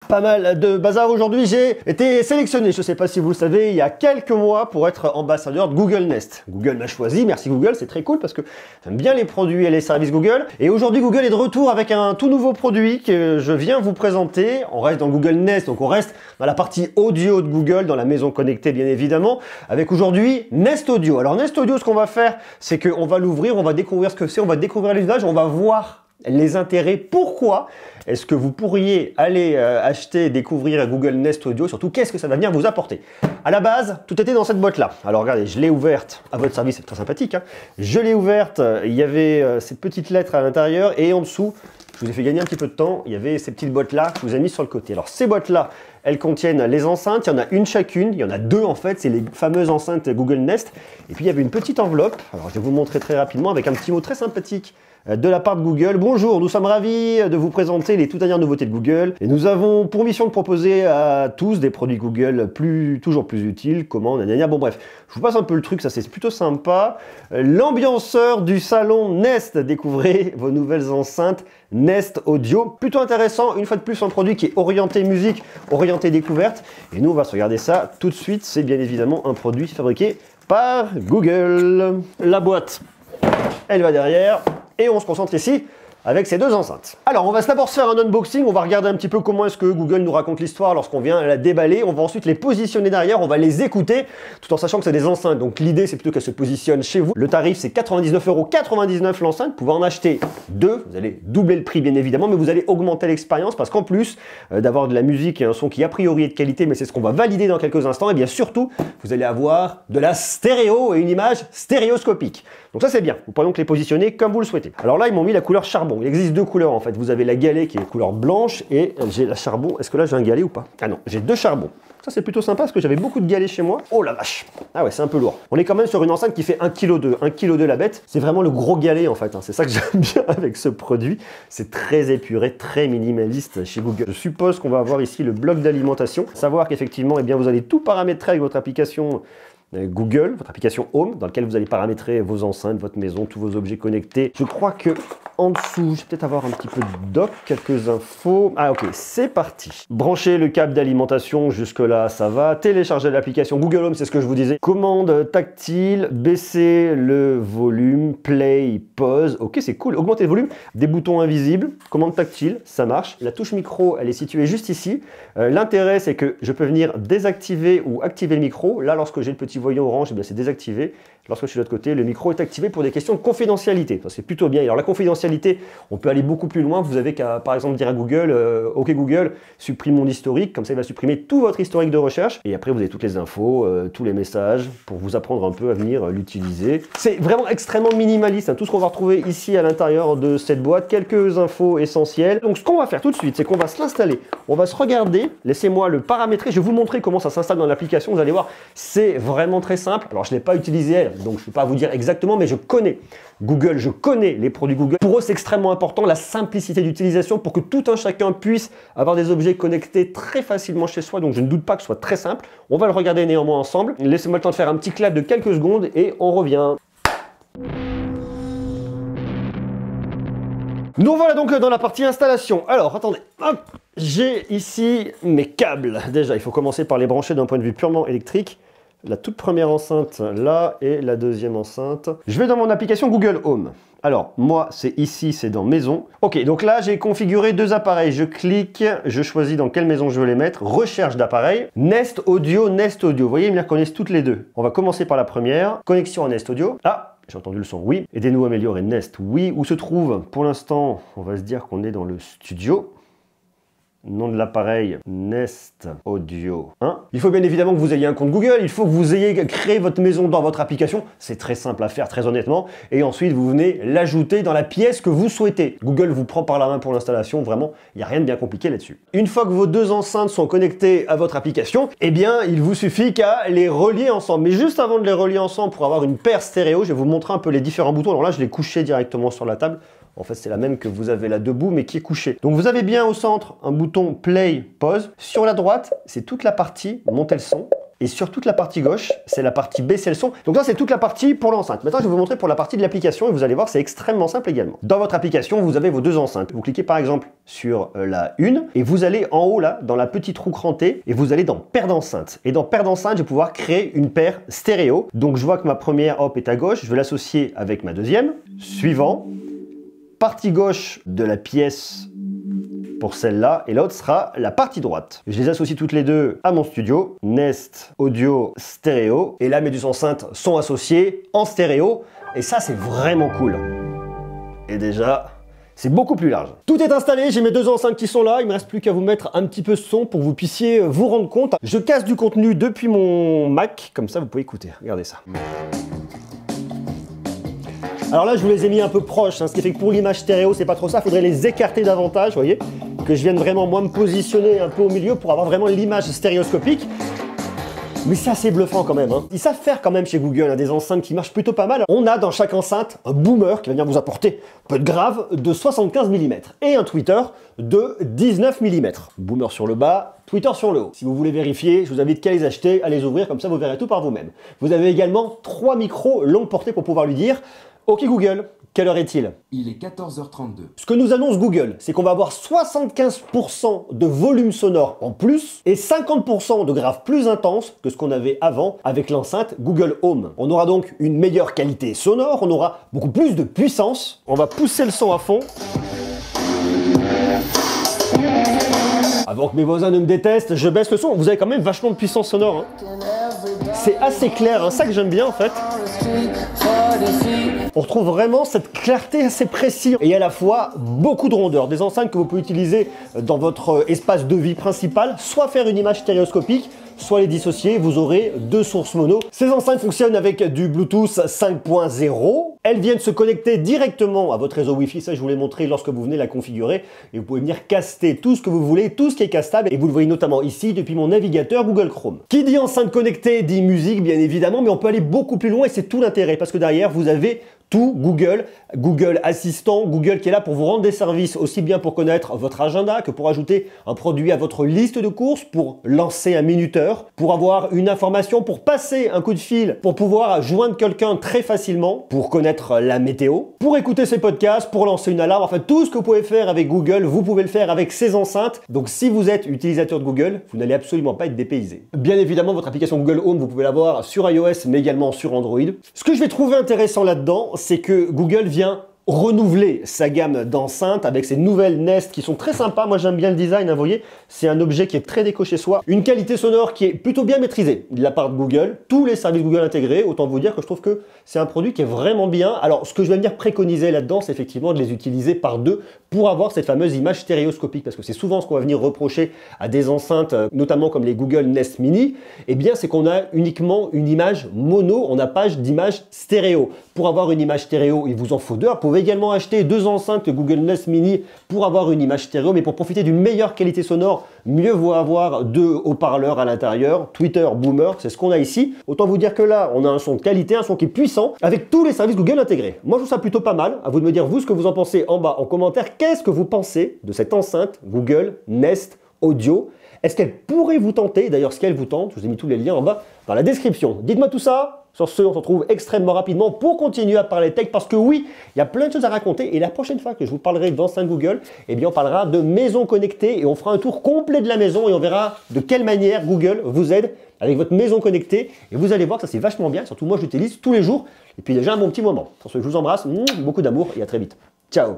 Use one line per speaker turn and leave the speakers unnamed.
Pas mal de bazar aujourd'hui, j'ai été sélectionné, je ne sais pas si vous le savez, il y a quelques mois pour être ambassadeur de Google Nest. Google m'a choisi, merci Google, c'est très cool parce que j'aime bien les produits et les services Google. Et aujourd'hui Google est de retour avec un tout nouveau produit que je viens vous présenter. On reste dans Google Nest, donc on reste dans la partie audio de Google, dans la maison connectée bien évidemment, avec aujourd'hui Nest Audio. Alors Nest Audio, ce qu'on va faire, c'est qu'on va l'ouvrir, on va découvrir ce que c'est, on va découvrir l'usage, on va voir les intérêts, pourquoi est-ce que vous pourriez aller acheter et découvrir Google Nest Audio, surtout qu'est-ce que ça va venir vous apporter. À la base, tout était dans cette boîte-là. Alors regardez, je l'ai ouverte à votre service, c'est très sympathique, hein. Je l'ai ouverte, il y avait cette petite lettre à l'intérieur et en dessous, je vous ai fait gagner un petit peu de temps, il y avait ces petites boîtes-là que je vous ai mises sur le côté. Alors ces boîtes-là, elles contiennent les enceintes, il y en a une chacune, il y en a deux en fait, c'est les fameuses enceintes Google Nest. Et puis il y avait une petite enveloppe, alors je vais vous montrer très rapidement avec un petit mot très sympathique de la part de Google. Bonjour, nous sommes ravis de vous présenter les toutes dernières nouveautés de Google. Et nous avons pour mission de proposer à tous des produits Google toujours plus utiles. Comment, nanana. Bon bref, je vous passe un peu le truc, ça c'est plutôt sympa. L'ambianceur du salon Nest, découvrez vos nouvelles enceintes Nest Audio. Plutôt intéressant, une fois de plus un produit qui est orienté musique, orienté découverte. Et nous on va se regarder ça tout de suite. C'est bien évidemment un produit fabriqué par Google. La boîte, elle va derrière. Et on se concentre ici avec ces deux enceintes. Alors, on va d'abord se faire un unboxing, on va regarder un petit peu comment est-ce que Google nous raconte l'histoire lorsqu'on vient la déballer, on va ensuite les positionner derrière, on va les écouter, tout en sachant que c'est des enceintes, donc l'idée c'est plutôt qu'elles se positionnent chez vous. Le tarif c'est 99,99 € l'enceinte, vous pouvez en acheter deux, vous allez doubler le prix bien évidemment, mais vous allez augmenter l'expérience parce qu'en plus d'avoir de la musique et un son qui a priori est de qualité, mais c'est ce qu'on va valider dans quelques instants, et bien surtout, vous allez avoir de la stéréo et une image stéréoscopique. Donc ça c'est bien, vous pouvez donc les positionner comme vous le souhaitez. Alors là ils m'ont mis la couleur charbon, il existe deux couleurs en fait, vous avez la galets qui est couleur blanche et j'ai la charbon. Est-ce que là j'ai un galet ou pas? Ah non, j'ai deux charbons. Ça c'est plutôt sympa parce que j'avais beaucoup de galets chez moi. Oh la vache. Ah ouais, c'est un peu lourd. On est quand même sur une enceinte qui fait 1,2 kg. 1,2 kg la bête. C'est vraiment le gros galet en fait, hein. C'est ça que j'aime bien avec ce produit. C'est très épuré, très minimaliste chez Google. Je suppose qu'on va avoir ici le bloc d'alimentation. Savoir qu'effectivement, eh bien, vous allez tout paramétrer avec votre application Google, votre application Home, dans laquelle vous allez paramétrer vos enceintes, votre maison, tous vos objets connectés. Je crois que en dessous, je vais peut-être avoir un petit peu de doc, quelques infos. Ah ok, c'est parti. Branchez le câble d'alimentation, jusque-là ça va. Télécharger l'application Google Home, c'est ce que je vous disais. Commande tactile, baisser le volume, play, pause. Ok, c'est cool. Augmenter le volume, des boutons invisibles, commande tactile, ça marche. La touche micro, elle est située juste ici. L'intérêt, c'est que je peux venir désactiver ou activer le micro. Là, lorsque j'ai le petit voyant orange, eh c'est désactivé. Lorsque je suis de l'autre côté, le micro est activé pour des questions de confidentialité. C'est plutôt bien. Alors la confidentialité, on peut aller beaucoup plus loin. Vous avez qu'à, par exemple, dire à Google, OK Google, supprime mon historique. Comme ça, il va supprimer tout votre historique de recherche. Et après, vous avez toutes les infos, tous les messages pour vous apprendre un peu à venir l'utiliser. C'est vraiment extrêmement minimaliste, hein, tout ce qu'on va retrouver ici à l'intérieur de cette boîte. Quelques infos essentielles. Donc ce qu'on va faire tout de suite, c'est qu'on va se l'installer. On va se regarder. Laissez-moi le paramétrer. Je vais vous montrer comment ça s'installe dans l'application. Vous allez voir, c'est vraiment très simple. Alors je ne l'ai pas utilisé, donc je ne peux pas vous dire exactement, mais je connais Google, je connais les produits Google. Pour eux, c'est extrêmement important, la simplicité d'utilisation pour que tout un chacun puisse avoir des objets connectés très facilement chez soi. Donc je ne doute pas que ce soit très simple. On va le regarder néanmoins ensemble. Laissez-moi le temps de faire un petit clap de quelques secondes et on revient. Nous voilà donc dans la partie installation. Alors, attendez, hop, j'ai ici mes câbles. Déjà, il faut commencer par les brancher d'un point de vue purement électrique. La toute première enceinte là et la deuxième enceinte. Je vais dans mon application Google Home. Alors, moi, c'est ici, c'est dans Maison. Ok, donc là, j'ai configuré deux appareils. Je clique, je choisis dans quelle maison je veux les mettre. Recherche d'appareils. Nest Audio, Nest Audio. Vous voyez, ils me les reconnaissent toutes les deux. On va commencer par la première. Connexion à Nest Audio. Ah, j'ai entendu le son, oui. Aidez-nous à améliorer Nest, oui. Où se trouve? Pour l'instant, on va se dire qu'on est dans le studio. Nom de l'appareil, Nest Audio 1. Il faut bien évidemment que vous ayez un compte Google, il faut que vous ayez créé votre maison dans votre application. C'est très simple à faire, très honnêtement. Et ensuite, vous venez l'ajouter dans la pièce que vous souhaitez. Google vous prend par la main pour l'installation, vraiment, il n'y a rien de bien compliqué là-dessus. Une fois que vos deux enceintes sont connectées à votre application, eh bien, il vous suffit qu'à les relier ensemble. Mais juste avant de les relier ensemble, pour avoir une paire stéréo, je vais vous montrer un peu les différents boutons. Alors là, je l'ai couché directement sur la table. En fait, c'est la même que vous avez là debout, mais qui est couchée. Donc, vous avez bien au centre un bouton Play, Pause. Sur la droite, c'est toute la partie monter le son. Et sur toute la partie gauche, c'est la partie baisser le son. Donc ça, c'est toute la partie pour l'enceinte. Maintenant, je vais vous montrer pour la partie de l'application et vous allez voir, c'est extrêmement simple également. Dans votre application, vous avez vos deux enceintes. Vous cliquez par exemple sur la une et vous allez en haut là, dans la petite roue crantée et vous allez dans paire d'enceintes. Et dans paire d'enceintes, je vais pouvoir créer une paire stéréo. Donc je vois que ma première, hop, est à gauche. Je vais l'associer avec ma deuxième. Suivant. Partie gauche de la pièce pour celle-là, et l'autre sera la partie droite. Je les associe toutes les deux à mon studio, Nest Audio Stéréo, et là mes deux enceintes sont associées en stéréo, et ça c'est vraiment cool. Et déjà, c'est beaucoup plus large. Tout est installé, j'ai mes deux enceintes qui sont là, il me reste plus qu'à vous mettre un petit peu de son pour que vous puissiez vous rendre compte. Je casse du contenu depuis mon Mac, comme ça vous pouvez écouter, regardez ça. Alors là, je vous les ai mis un peu proches, hein, ce qui fait que pour l'image stéréo, c'est pas trop ça. Il faudrait les écarter davantage, vous voyez, que je vienne vraiment, moi, me positionner un peu au milieu pour avoir vraiment l'image stéréoscopique. Mais c'est assez bluffant quand même. Hein. Ils savent faire quand même chez Google hein, des enceintes qui marchent plutôt pas mal. On a dans chaque enceinte un boomer qui va venir vous apporter un peu de grave de 75 mm et un tweeter de 19 mm. Boomer sur le bas, tweeter sur le haut. Si vous voulez vérifier, je vous invite qu'à les acheter, à les ouvrir, comme ça vous verrez tout par vous-même. Vous avez également 3 micros longue portée pour pouvoir lui dire « Ok Google, quelle heure est-il »
Il est 14h32.
Ce que nous annonce Google, c'est qu'on va avoir 75% de volume sonore en plus et 50% de grave plus intense que ce qu'on avait avant avec l'enceinte Google Home. On aura donc une meilleure qualité sonore, on aura beaucoup plus de puissance. On va pousser le son à fond. Avant que mes voisins ne me détestent, je baisse le son. Vous avez quand même vachement de puissance sonore. Hein. C'est assez clair, hein, ça que j'aime bien en fait. On retrouve vraiment cette clarté assez précise et à la fois beaucoup de rondeur. Des enceintes que vous pouvez utiliser dans votre espace de vie principal, soit faire une image stéréoscopique, soit les dissocier, vous aurez deux sources mono. Ces enceintes fonctionnent avec du Bluetooth 5.0. Elles viennent se connecter directement à votre réseau Wi-Fi, ça je vous l'ai montré lorsque vous venez la configurer. Et vous pouvez venir caster tout ce que vous voulez, tout ce qui est castable. Et vous le voyez notamment ici depuis mon navigateur Google Chrome. Qui dit enceinte connectée dit musique bien évidemment, mais on peut aller beaucoup plus loin et c'est tout l'intérêt parce que derrière vous avez tout Google, Google Assistant, Google qui est là pour vous rendre des services aussi bien pour connaître votre agenda que pour ajouter un produit à votre liste de courses, pour lancer un minuteur, pour avoir une information, pour passer un coup de fil, pour pouvoir joindre quelqu'un très facilement, pour connaître la météo, pour écouter ses podcasts, pour lancer une alarme, enfin tout ce que vous pouvez faire avec Google, vous pouvez le faire avec ces enceintes. Donc si vous êtes utilisateur de Google, vous n'allez absolument pas être dépaysé. Bien évidemment, votre application Google Home, vous pouvez l'avoir sur iOS mais également sur Android. Ce que je vais trouver intéressant là-dedans, c'est que Google vient renouveler sa gamme d'enceintes avec ces nouvelles Nest qui sont très sympas. Moi j'aime bien le design, hein, vous voyez, c'est un objet qui est très déco chez soi. Une qualité sonore qui est plutôt bien maîtrisée de la part de Google. Tous les services Google intégrés, autant vous dire que je trouve que c'est un produit qui est vraiment bien. Alors ce que je vais venir préconiser là-dedans, c'est effectivement de les utiliser par deux pour avoir cette fameuse image stéréoscopique. Parce que c'est souvent ce qu'on va venir reprocher à des enceintes, notamment comme les Google Nest Mini, eh bien c'est qu'on a uniquement une image mono, on n'a pas d'image stéréo. Pour avoir une image stéréo, il vous en faut deux. Vous pouvez également acheter deux enceintes Google Nest Mini pour avoir une image stéréo, mais pour profiter d'une meilleure qualité sonore, mieux vaut avoir deux haut-parleurs à l'intérieur, tweeter, boomer, c'est ce qu'on a ici. Autant vous dire que là, on a un son de qualité, un son qui est puissant, avec tous les services Google intégrés. Moi, je trouve ça plutôt pas mal. À vous de me dire, vous, ce que vous en pensez en bas, en commentaire. Qu'est-ce que vous pensez de cette enceinte Google Nest Audio? Est-ce qu'elle pourrait vous tenter? D'ailleurs, ce qu'elle vous tente, je vous ai mis tous les liens en bas dans la description. Dites-moi tout ça. Sur ce, on se retrouve extrêmement rapidement pour continuer à parler tech parce que oui, il y a plein de choses à raconter et la prochaine fois que je vous parlerai d'enceinte Google, eh bien on parlera de maison connectée et on fera un tour complet de la maison et on verra de quelle manière Google vous aide avec votre maison connectée et vous allez voir que ça c'est vachement bien, surtout moi je l'utilise tous les jours et puis déjà un bon petit moment. Sur ce, je vous embrasse, beaucoup d'amour et à très vite. Ciao.